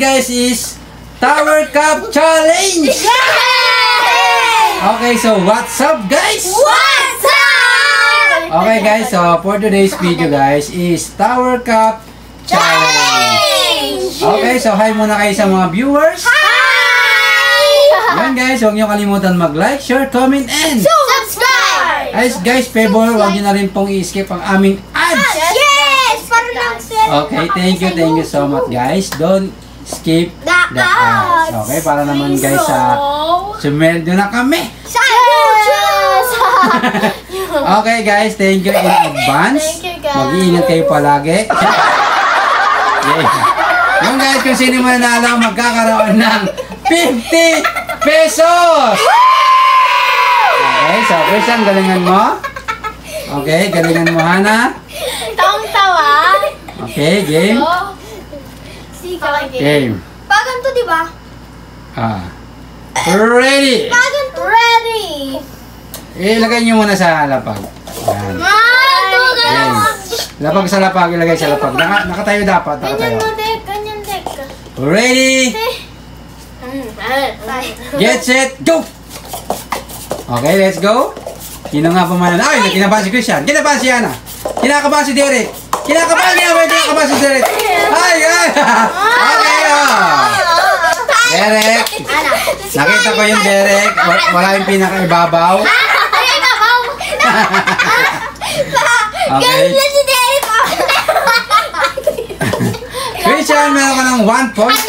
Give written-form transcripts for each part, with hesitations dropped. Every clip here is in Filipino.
guys is Tower Cup Challenge! Okay, so what's up guys? What's up? Okay guys, so for today's video guys is Tower Cup Challenge! Okay, so hi muna kayo sa mga viewers. Hi! Yan guys, huwag niyo kalimutan mag-like, share, comment, and Subscribe! guys, favor, huwag niyo na rin pong i-skip ang aming ads! Yes! Para lang Okay, thank you so much guys. Don't skip the ads. Okay, para naman guys sa sumeldo na kami. Okay guys, thank you in advance. Thank you, guys. Mag-iingat kayo palagi. Okay. Yung guys, kung sino mananalo, magkakaroon ng 50 pesos! Okay, so Christian, galingan mo. Okay, galingan mo Hana. Tawang-tawa. Okay, game. Game. Paganto, di ba? Ready! Paganto. Ready. Ilagay nyo muna sa lapag. Yan. Game. Lapag sa lapag, ilagay sa lapag. Nakatayo dapat, Ganyan nakatayo. mo, Dek. Ganyan, Dek. Ready! Get set, go! Okay, let's go. Sino nga pumanan? Ay, kinabahan si Christian. Kinabahan si Ana. Kinakabahan si Derek. Kinakabahan si Derek. Ay! Okay, Derek. Nakita ko yung Derek. Wala yung pinakaibabaw. Okay. Si Derek. Christian, meron ka ng 1 point.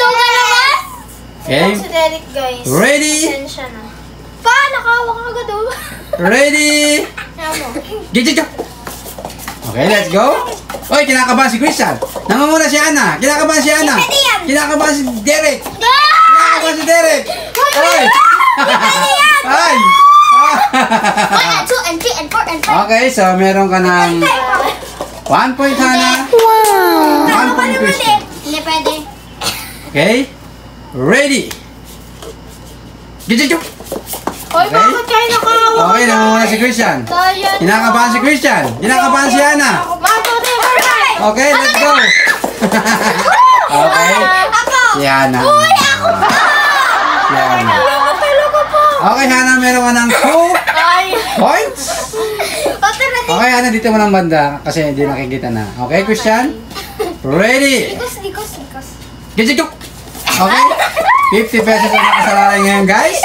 Okay. Si Derek, guys. Ready? Pasensya na. Pa, nakawak ka agad oh. Ready? Get. Okay, let's go. Oy, kinakabahan si Christian. Nangunguna si Ana. Kinakabahan si Ana. Kinakabahan si Derek. Kinakabahan si Derek. Oy. Ay. 1 and 2 and 3 and 4 and 5. Okay, so meron ka ng 1 point Hana. 1 point Christian. Hindi pwede. Okay? Ready? Get. Hoy, bakit kayo nakawak? Okay, nangunguna si Christian. Kinakabahan si Christian. Kinakabahan si Ana. Okay, let's go. Okay. Si Hana. Si Hana. Okay, Hana, meron ka ng 2 points. Okay, Hana, dito mo ng banda kasi hindi nakikita na. Okay, Christian? Ready? Likos. Get. Okay. 50 pesos ang nakasalalay ngayon, guys.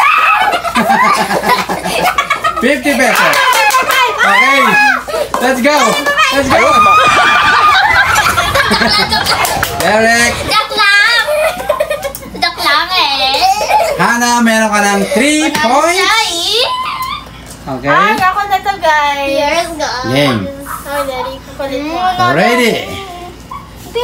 50 pesos. Okay. Let's go. Derek. Dak lang eh. Hana, meron ka ng 3 points. Okay. Ako na to, guys. Yes, guys. Game. Ay, Daddy, kukulit mo. Ready?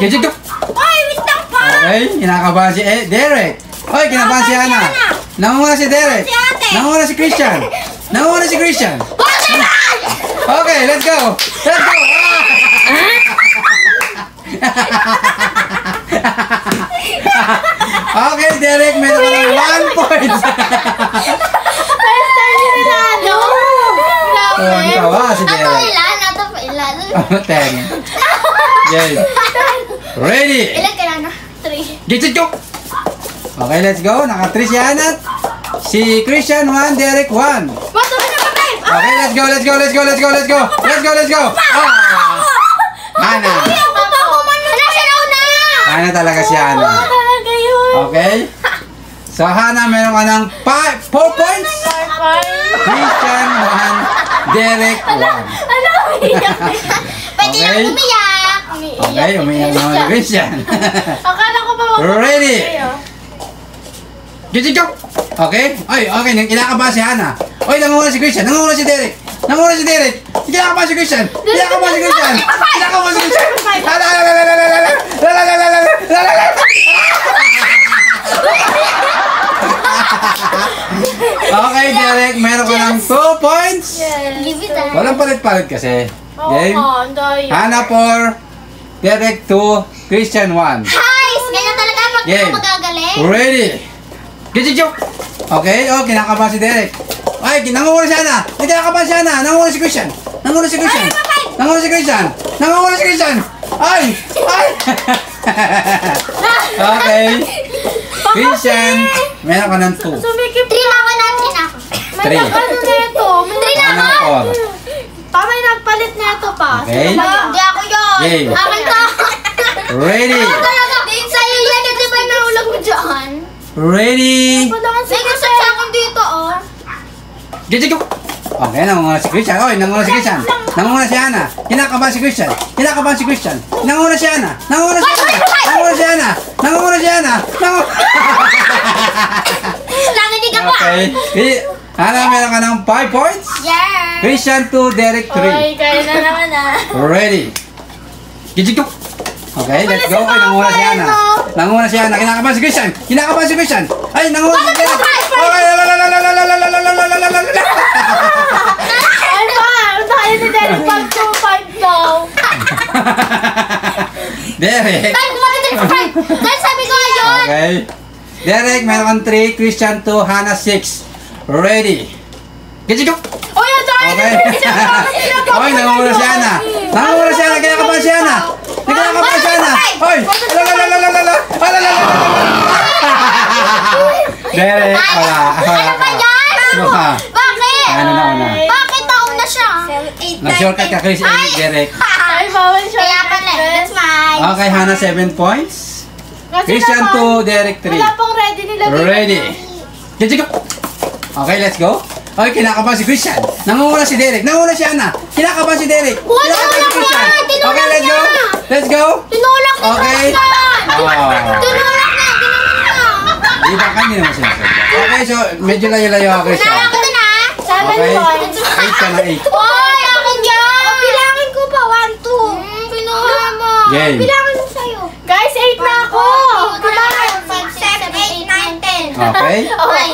Get. Ay, wait lang pa. Okay. Kinakabahan si Derek. Oy, kinabahan si Hana. Nangunguna si Derek. Nangunguna si Christian. Okay, let's go. Okay, Derek, meron ka ng 1 point. First time yun na ano. Tawa si Derek. Ato ilan. 10. Okay. Ready? Ilan ka na? 3. Get. Okay, let's go. Naka-3 si Hana. Si Christian 1, Derek 1. Matuloy na patay. Okay, let's go. Hana. Hana talaga si Hana. Okay. So, Hana, meron ka ng 4 points. Christian 1, Derek 1. Pwede Okay. lang umiyak. Okay, umiyak naman si Christian. Akala ko ba Ready? Get. Okay? Okay. Kinakabahan si Hana. Oy, nangunguna si Christian. Nangunguna si Derek. Kinakabahan si Christian. Okay, Derek. Meron ka ng 2 points. Give it a... Walang palit-palit kasi. Game. Hana 4, Derek 2, Christian 1. Guys, ganyan talaga pag Game. magagaling. Ready? Get. Okay, kinakabahan si Derek. Ay, nangunguna si Hana. Kinakabahan si Hana. Nangunguna si Christian. Ay! Okay. Christian, meron ka ng 2. Sumikip 3 na ako na, 3 na ako. May 3. nag-ano na ito. May Ano 4? may nagpalit na ito pa. Okay. Sino ba yan? Hindi ako yun. Game. Akin to. Ready? Talaga, sa'yo yan. Di ba naulog mo dyan? Ready? Wala kang May gusto sa akin dito, oh. Gigi go! Okay, nangunguna si Christian. Oy, nangunguna si Christian. Nangunguna si Ana. Kinakabahan si Christian. Kinakabahan si Christian. Nangunguna si Ana. Nangunguna si Ana. Nangunguna si Ana. Nangunguna si Ana. Nanginig ako. Okay. Ana, meron ka ng 5 points. Yeah. Christian 2, Derek 3. Oy, kaya na naman ah. Ready? Gigi go! Okay, let's go. Okay, nangunguna si Ana. Nangunguna si Ana. Kinakabahan si Christian. Kinakabahan si Christian. Ay, nangunguna si Derek. Okay, Ay ba? Tayo ni Derek 5-2-5 daw. Derek. Ay, kumakitin sa friend. Dahil sabi ko ayun. Okay. Derek, meron kang 3. Christian 2. Hannah 6. Ready? Gigi go! Oy, ang tayo ni Okay. Derek. Okay, nangunguna si Ana. Nangunguna si Ana. Kinakabahan si Ana. Kinakabahan si Ana. Hoy! Alalalala. Derek, wala. Ano ba yan? Ano ka? Bakit? Ano na una? Bakit nauna na siya? Nag-shortcut ka, Chris. Derek. Ay, bawal siya. Kaya pala, that's mine. Okay, Hannah 7 points. Kasi Christian naman, 2, Derek 3. wala pang ready nila dito. Ready? Gigi go! Okay, let's go. Okay, kinakabahan si Christian. Nangunguna si Derek. Nangunguna si Ana. Kinakabahan si Derek. Kinakabahan si Christian. Okay, let's go. Let's go. Tinulak na Okay. Tinulak na. Tinulak na. Di ba kanya naman sinasabi? Okay, so medyo layo-layo ako, Christian. Nalak ko na. 7 Okay. points. 8 ka na 8. Oy, akin yan. Bilangin ko pa. 1, 2. Pinuha mo. Game. Bilangin mo sa'yo. Guys, 8 na ako. 5, 6, 7, 8, 9, 10. Okay? Okay.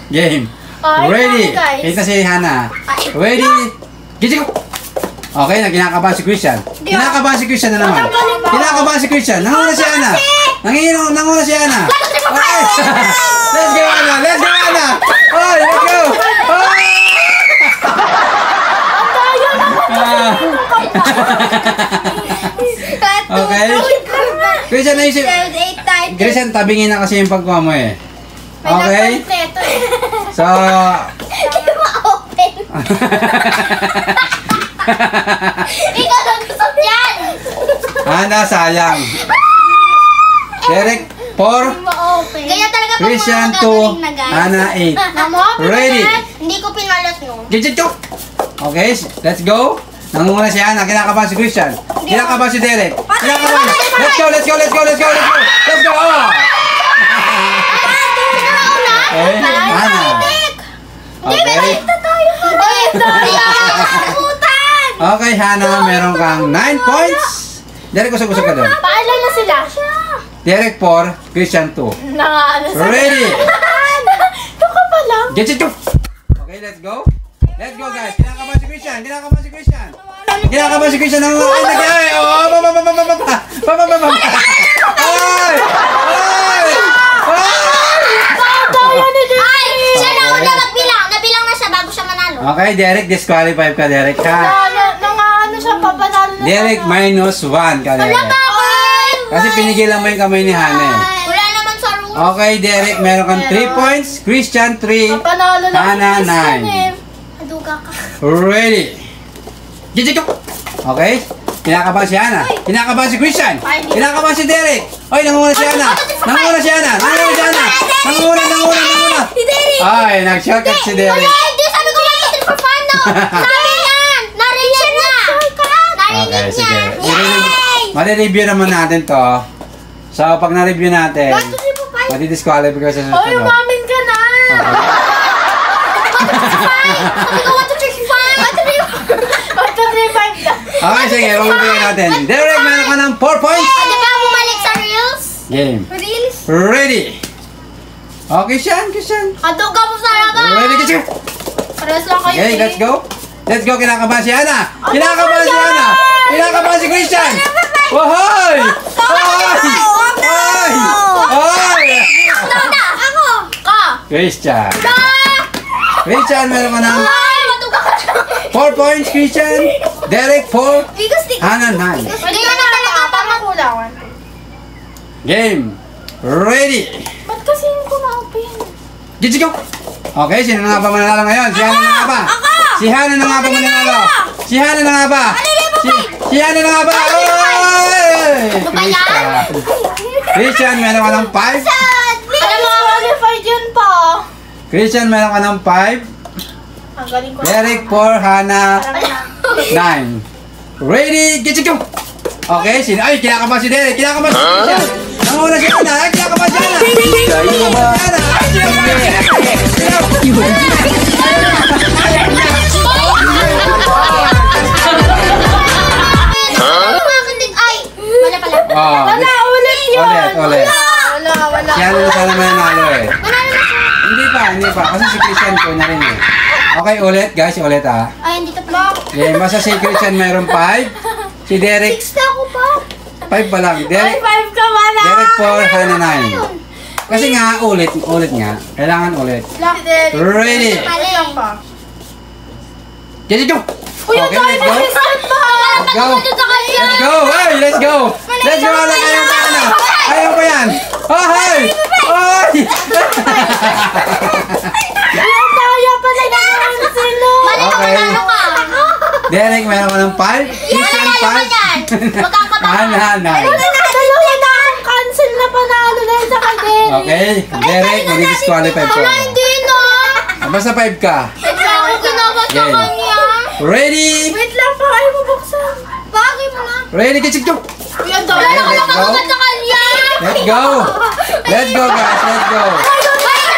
Game. Ay, Ready? naku, guys. 8 na si Hannah. Ready? Gigi go! Okay, kinakabahan si Christian. Kinakabahan si Christian na naman. Kinakabahan si Christian. Nanguna si Ana. Nanguna si Ana. Okay. Let's go, Ana. Let's go, Ana. Oh, let's go. Oh! Okay. Christian, naisip. 7, 8, 9, 10. Christian, tabingin na kasi yung pagkuha mo eh. May Okay. nagpalit na ito eh. So, Hindi ma-open. Ikaw na gusto yan. Ana, sayang. Derek, 4. Ma-open. Ganyan talaga pag Christian, mga 2. gagaling na guys. Ana, 8. Namopen Ready? na. Hindi ko pinalat no. Gigi go! Okay, let's go. Nangunguna si Ana, kinakabahan si Christian. Kinakabahan si Derek. Kinakabahan. Let's go, let's go, let's go, let's go, let's go. Let's go. Oh! Okay, Ana. Okay. Okay, Hannah, meron kang 9 points. Derek, usap-usap ka doon. Paalam na sila. Derek 4, Christian 2. Nangaano sa... Ready? Ito ka pa lang. Get it go! Okay, let's go. Let's go, guys. Kinakabahan si Christian. Kinakabahan si Christian. Kinakabahan si Christian. Ay, nag-ay! Oh, Ay! Ay! Ay, siya na una magbilang. Nabilang na siya bago siya manalo. Okay, Derek, disqualified ka, Derek, ha? Nangaano siya, papanalo na Derek, siya. minus 1 ka, Derek. Kasi pinigilan mo yung kamay ni Hannah, eh. Wala naman sa room. Okay, Derek, meron kang 3 points. Christian, 3. Papanalo na Hannah, si Christian 9. eh. Aduga ka. Ready? Gigi go! Okay? Kinakabahan si Hannah. Kinakabahan si Christian. Kinakabahan si Derek. Oy, nangunguna si Hannah. Nangunguna si Hannah. Nangunguna si Hannah. Nangunguna. Ay, nag-shortcut si Derek. Wala, hindi. Sabi ko 1, 2, 3, 4, 5 no. Sabi yan. Narinig niya. Okay, Narinig sige. niya. Yay! Mali-review naman natin to. So, pag na-review natin, 1, 2, 3, 4, 5. madi-disqualify ka sa Oy, susunod. umamin ka na. Sabi ko 1, 2, 3, 4, 5. 1, 2, 3, 5 na. Okay, sige. Magbibigay natin. Derek, meron ka ng 4 points. Di ba bumalik sa reels? Game. Reels? Ready? Okay, Christian. Aduga mo sa labas. Ready, Christian. Pares lang kayo. Okay, eh. let's go. Let's go, kinakabahan si Hannah. Kinakabahan si Hannah. Kinakabahan si Christian. Wahoy! Hoy! Hoy! Hoy! Ako. Ka. Christian. Christian, meron ka ng Ay, matuga ka. 4 points, Christian. Derek, 4. Bigas di. Hannah, 9. Hindi ka na talaga Tama kulang. Game. Ready. Ba't kasi Gigi, go! Okay, sino na nga ba mananalo ngayon? Si Hana na nga ba? Si Hana na nga ba mananalo? Si Hana na nga ba? Si Hana na nga ba? Ano ba yan? Christian, meron ka ng 5. Alam mo, qualified yun po. Christian, meron ka ng 5. Ang galing ko. Derek 4, Hana 9. Ready, get go! Okay, ay, kinakabahan si Derek, kinakabahan si Christian. Nanguna si Hana, ay, kinakabahan si Hana. Hana, ay, kinakabahan si Ay, wala pala. Ulit yun. Ulit. Wala. Si Hana na sana mananalo eh. Hindi pa. Kasi si Christian ko na rin eh. Okay, ulit guys, ulit ah. Ay, hindi ka pala. Yeah, basta si Christian mayroon 5. Si Derek, 6 na ako pa. 5 pa lang. Ay, Derek 5 ka man. Derek 4, Hana 9. Kasi nga, ulit nga. Kailangan ulit. Ready. Wait lang pa. Get go! Uy, Okay, let's go. Let's go. Let's go! Hey, let's go! Let's go! Ayaw pa yan! Ayaw pa yan! Oh, hey! Oy! Kaya pala gagawin sila. Okay. Derek, meron ka ng 5. Christian 5. Hana 9. Dalawa na akong cancel na panalo dahil sa kadin. Okay, Derek, mag-disqualify ko. Hindi na. Basta 5 ka. Bigla ako kinabas sa Game. kanya. Ready? Wait lang pa, ay mabuksan. Bagay mo na. Ready, get go! Yan daw. Wala na Let's go. nakakabas sa kanya. Let's go! Let's go, guys! Let's go!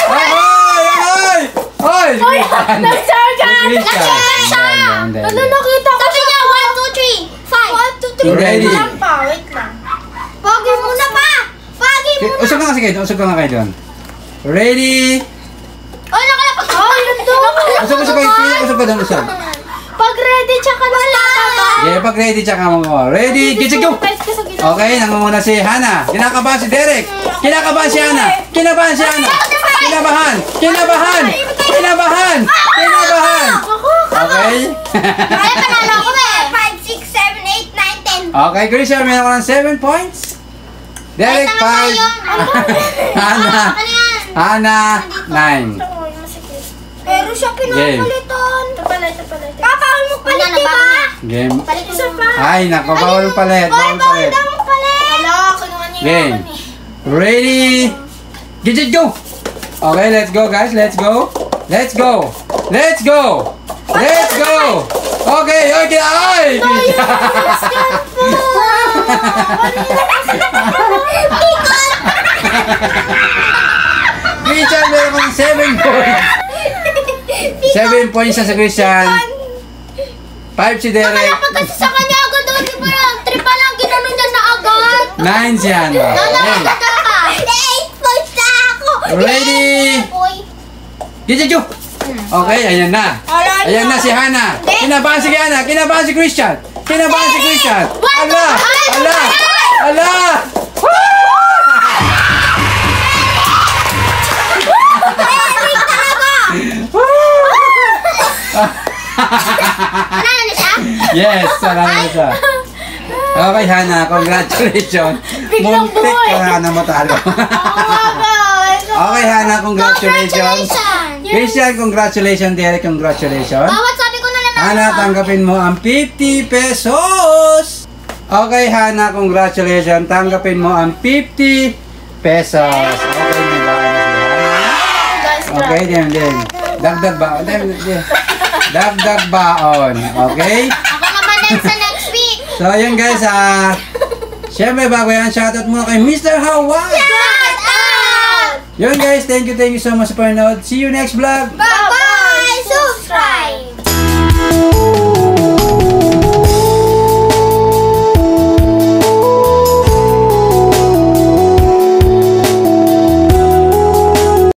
Ay! Ay! Ay! Si Christian! Nag-share ka. Si Christian! Ano nakita ko? Sabi niya, 1, 2, 3, 5. 1, 2, 3. Ready? Wait lang pa, wait lang. Bagay muna pa. Bagay muna. Usog ka nga kayo doon. Usog ka nga kayo doon. Ready? Oh, nakalapag ka. Oh, yun doon. Usog kayo. Usog ka doon. Usog. Pag ready, tsaka na tataba. Yeah, pag ready, tsaka mo. Ready? Get go! Guys, kasi ginawa. Okay, nangunguna si Hana. Kinakabahan si Derek. Kinakabahan si Hana. Kinabahan si Hana. Kinabahan. Kinabahan. Kinabahan. Kinabahan. Okay? Kaya panalo ko eh. 5, 6, 7, 8, 9, 10. Okay, Christian, meron ka ng 7 points. Derek 5. Hana. Ano yan? Hana 9. Pero siya pinapalitan. Ito pala. Papa, huwag mo palit, di ba? Game. Palit Isa pa. Ay, nako, bawal palit. Oy, Bawal bawal palit. daw ang palit. Wala, kinuha niya Game. naman eh. Ready? Get it, go! Okay, let's go, guys. Let's go. Let's go. Let's go. Let's go. Okay, okay. Ay! Christian, meron kang 7 points. 7 points na sa Christian. 5 si Derek. Nakalapag kasi sa kanya agad daw, di ba? 3 pa lang ginanon niya na agad. 9 si Hana. Okay. Nakalapag ka. 8 points na ako. Ready? Boy. Get it, go! Okay, ayan na. Ayan na si Hana. Kinabahan si Hana. Kinabahan si Christian. Kinabahan si Christian. Ala! Ala! Ala! Panalo na siya? Yes, salamat na siya. Okay, Hana, congratulations. Biglang Muntik buhay. ka na matalo. Okay, Hana, congratulations. Christian, congratulations. Derek, congratulations. Bawat sabi ko na lang. Hana, tanggapin mo ang 50 pesos. Okay, Hana, congratulations. Tanggapin mo ang 50 pesos. Okay, may baon na si Hana. Okay, din. Dagdag baon. Dagdag baon. Okay? Ako naman din sa next week. So, ayun guys, syempre bago yan, shoutout muna kay Mr. Hawaii. Shout out! Yun guys, thank you so much for panood. See you next vlog. Bye!